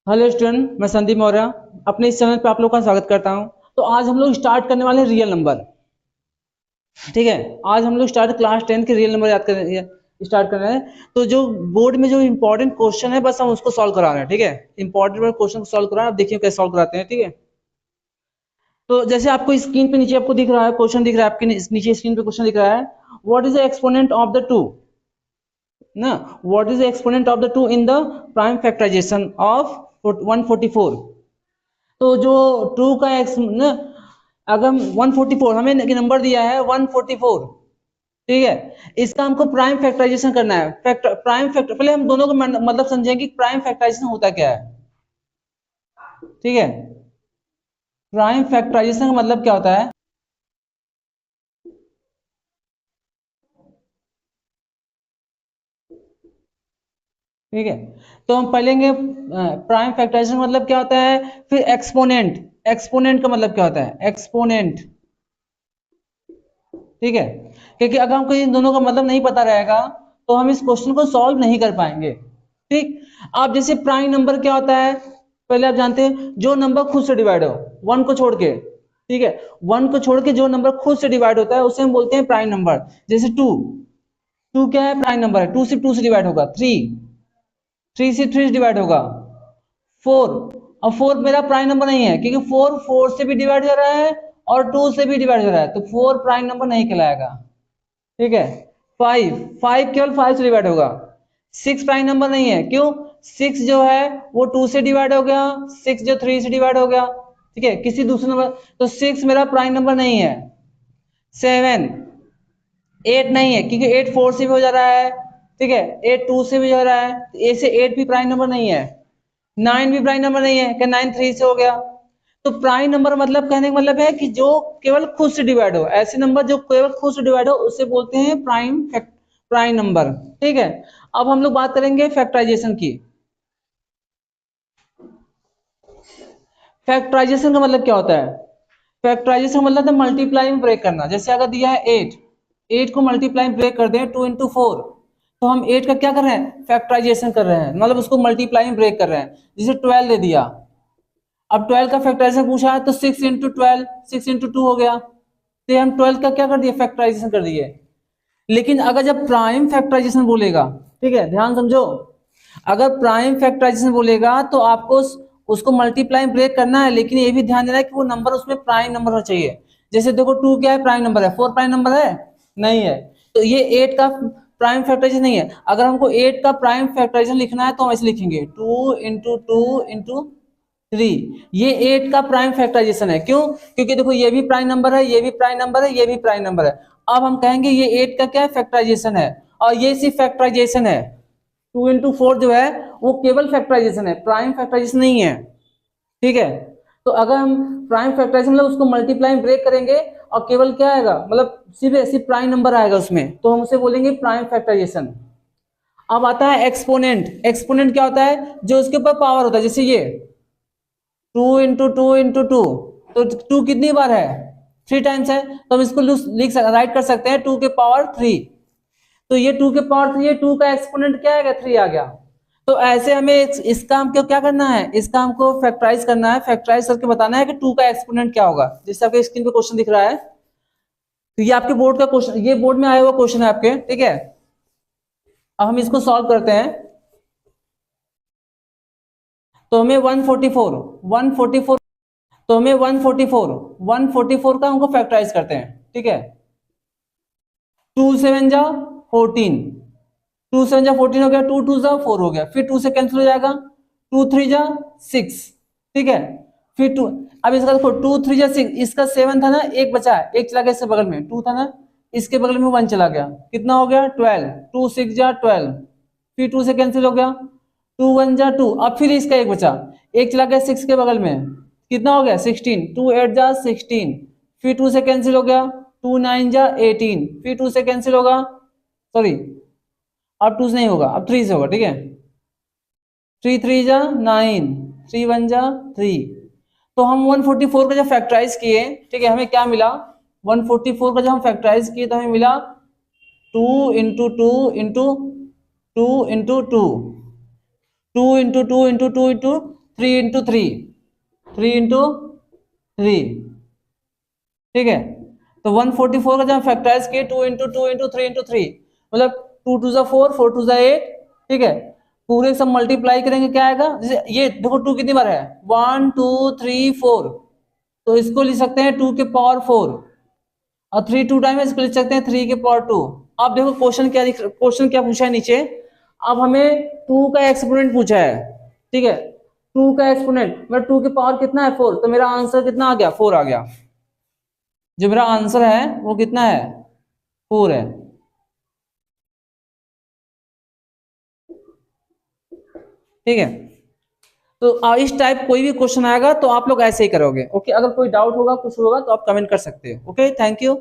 Hello student, मैं संदीप मौर्य अपने इस चैनल पे आप लोग का स्वागत करता हूं। तो आज हम लोग स्टार्ट करने वाले हैं रियल नंबर। ठीक है, आज हम लोग स्टार्ट क्लास 10 के रियल नंबर याद कर स्टार्ट कर रहे हैं। तो जो बोर्ड में जो इंपॉर्टेंट क्वेश्चन है बस हम उसको सॉल्व करा रहे हैं। ठीक है, इंपॉर्टेंट क्वेश्चन को सॉल्व करा रहे हैं। आप देखिए कैसे सॉल्व कराते हैं। ठीक है, तो जैसे आपको स्क्रीन पे नीचे आपको दिख रहा है क्वेश्चन, दिख रहा है आपके नीचे स्क्रीन पे क्वेश्चन दिख रहा है। What is the exponent of the two ना, what is the exponent of the two in the prime factorisation of 144। तो जो टू का एक्स ना, अगर 144 हमें नंबर दिया है 144। ठीक है, इसका हमको प्राइम फैक्टराइजेशन करना है। प्राइम फैक्टर पहले हम दोनों को मतलब समझेंगे कि प्राइम फैक्टराइजेशन होता क्या है। ठीक है, प्राइम फैक्टराइजेशन का मतलब क्या होता है। ठीक है, तो हम पढ़ेंगे प्राइम फैक्टराइजेशन मतलब क्या होता है, फिर एक्सपोनेंट। एक्सपोनेंट का मतलब क्या होता है, एक्सपोनेंट। ठीक है, क्योंकि अगर हमको इन दोनों का मतलब नहीं पता रहेगा तो हम इस क्वेश्चन को सॉल्व नहीं कर पाएंगे। ठीक, आप जैसे प्राइम नंबर क्या होता है, पहले आप जानते हैं जो नंबर खुद से डिवाइड हो, वन को छोड़ के। ठीक है, वन को छोड़ के जो नंबर खुद से डिवाइड होता है उसे हम बोलते हैं प्राइम नंबर। जैसे टू, टू क्या है, प्राइम नंबर है। टू से टू से डिवाइड होगा। थ्री, थ्री से थ्री से डिवाइड होगा। फोर, अब फोर मेरा प्राइम नंबर नहीं है क्योंकि फोर फोर से भी डिवाइड हो रहा है और टू से भी डिवाइड हो रहा है, तो फोर प्राइम नंबर नहीं कहलाएगा। ठीक है, फाइव, फाइव केवल फाइव से डिवाइड होगा। सिक्स प्राइम नंबर नहीं है, क्यों, सिक्स जो है वो टू से डिवाइड हो गया, सिक्स जो थ्री से डिवाइड हो गया। ठीक है, किसी दूसरे नंबर, तो सिक्स मेरा प्राइम नंबर नहीं है। सेवन, एट नहीं है क्योंकि एट फोर से भी हो जा रहा है। ठीक है, एट टू से भी हो रहा है, ए से एट भी प्राइम नंबर नहीं है। नाइन भी प्राइम नंबर नहीं है कि नाइन थ्री से हो गया। तो प्राइम नंबर मतलब कहने का मतलब है कि जो केवल खुद से डिवाइड हो, ऐसे नंबर जो केवल खुद से डिवाइड हो उसे बोलते हैं प्राइम नंबर। ठीक है, अब हम लोग बात करेंगे फैक्टराइजेशन की। फैक्टराइजेशन का मतलब क्या होता है, फैक्टराइजेशन का मतलब है मल्टीप्लाई में ब्रेक करना। जैसे अगर दिया है एट, एट को मल्टीप्लाई में ब्रेक कर दें टू इंटू फोर, तो हम एट का क्या कर रहे हैं, फैक्टराइजेशन कर रहे हैं, मतलब उसको मल्टीप्लाई में ब्रेक कर रहे हैं। जैसे ट्वेल्व दे दिया, अब 12 का फैक्टराइजेशन पूछा है तो 6 इंटू 12, 6 इंटू 2 हो गया, तो हम 12 का क्या कर दिए, फैक्टराइजेशन कर दिए। लेकिन अगर जब प्राइम फैक्टराइजेशन बोलेगा, ठीक है ध्यान समझो, अगर प्राइम फैक्टराइजेशन बोलेगा तो आपको उसको मल्टीप्लाई ब्रेक करना है, लेकिन ये भी ध्यान देना है कि वो नंबर उसमें प्राइम नंबर होना चाहिए। जैसे देखो टू क्या है, प्राइम नंबर है। फोर प्राइम नंबर है, नहीं है, तो ये एट का प्राइम फैक्टराइजेशन नहीं है। अगर हमको एट का प्राइम फैक्टराइजेशन लिखना है तो हम ऐसे लिखेंगे टू इंटू थ्री, ये एट का प्राइम फैक्टराइजेशन है। क्यों, क्योंकि देखो ये भी प्राइम नंबर है, ये भी प्राइम नंबर है, ये भी प्राइम नंबर है। अब हम कहेंगे ये एट का क्या है, फैक्टराइजेशन है, और ये सिर्फ फैक्टराइजेशन है। टू इंटू फोर जो है वो केवल फैक्टराइजेशन है, प्राइम फैक्टराइजेशन नहीं है। ठीक है, तो अगर हम प्राइम फैक्टराइजेशन मतलब उसको मल्टीप्लाई ब्रेक करेंगे और केवल क्या आएगा, मतलब सिर्फ प्राइम नंबर आएगा उसमें, तो हम उसे बोलेंगे प्राइम फैक्टराइजेशन। अब आता है एक्सपोनेंट। एक्सपोनेंट क्या होता है, जो उसके ऊपर पावर होता है। जैसे ये टू इंटू टू, तो टू कितनी बार है, थ्री टाइम्स है, तो हम इसको राइट कर सकते हैं टू के पावर थ्री। तो ये टू के पावर थ्री है, टू का एक्सपोनेंट क्या आएगा, थ्री आ गया। तो ऐसे हमें इसका हमको क्या करना है, इसका हमको फैक्टराइज करना है, फैक्टराइज करके बताना है कि टू का एक्सपोनेंट क्या होगा। जैसे आपके स्क्रीन पे क्वेश्चन दिख रहा है, तो ये आपके बोर्ड का क्वेश्चन, ये बोर्ड में आया हुआ क्वेश्चन है आपके। ठीक है, अब हम इसको सॉल्व करते हैं। तो हमें 144, 144, तो हमें 144, 144 का हमको फैक्टराइज करते हैं। ठीक है, टू सेवन जा 14, टू सेवन जा 14 हो गया, टू टू जा 4 हो गया, फिर टू से कैंसिल हो जाएगा, टू थ्री जा 6। ठीक है, फिर टू, अब इसका देखो टू थ्री जा 6, इसका 7 था ना, एक बचा है, एक चला गया इसके बगल में, टू था ना, इसके बगल में 1 चला गया, कितना हो गया 12, टू सिक्स जा 12, फिर टू से कैंसिल हो गया, टू वन जा टू, अब फिर इसका एक बचा, एक चला गया 6 के बगल में, कितना हो गया 16, टू एट जा 16, फिर टू से कैंसिल हो गया, टू नाइन जा 18, फिर टू से कैंसिल होगा, सॉरी अब टू से नहीं होगा, अब थ्री से होगा। ठीक है, थ्री थ्री जा 9, थ्री वन जा 3। तो हम 144 का जब फैक्टराइज किए, ठीक है, हमें क्या मिला, 144 का जब हम फैक्टराइज किए तो हमें मिला two into two into two into two, two into two into two into 3 into 3, 3 into 3, ठीक है। तो 144 का जब फैक्टराइज किए 2 इंटू 2 इंटू 3 इंटू 3, मतलब 2 टू ज़ा 4, 4 टू ज़ा 8, ठीक है। पूरे सब मल्टीप्लाई करेंगे क्या आएगा, जैसे ये देखो 2 कितनी बार है, 1 2 3 4, तो इसको लिख सकते हैं 2 के पावर 4, और 3 2 टाइम है, इसको लिख सकते हैं 3 के पावर 2। अब देखो क्वेश्चन क्या पूछा है नीचे, अब हमें 2 का एक्सपोनेंट पूछा है, ठीक है। 2 का एक्सपोनेंट मतलब 2 के पावर कितना है 4, तो मेरा आंसर कितना आ गया, 4 आ गया। जो मेरा आंसर है वो कितना है, 4 है, ठीक है। तो इस टाइप कोई भी क्वेश्चन आएगा तो आप लोग ऐसे ही करोगे, ओके। अगर कोई डाउट होगा कुछ होगा तो आप कमेंट कर सकते हो, ओके। Thank you.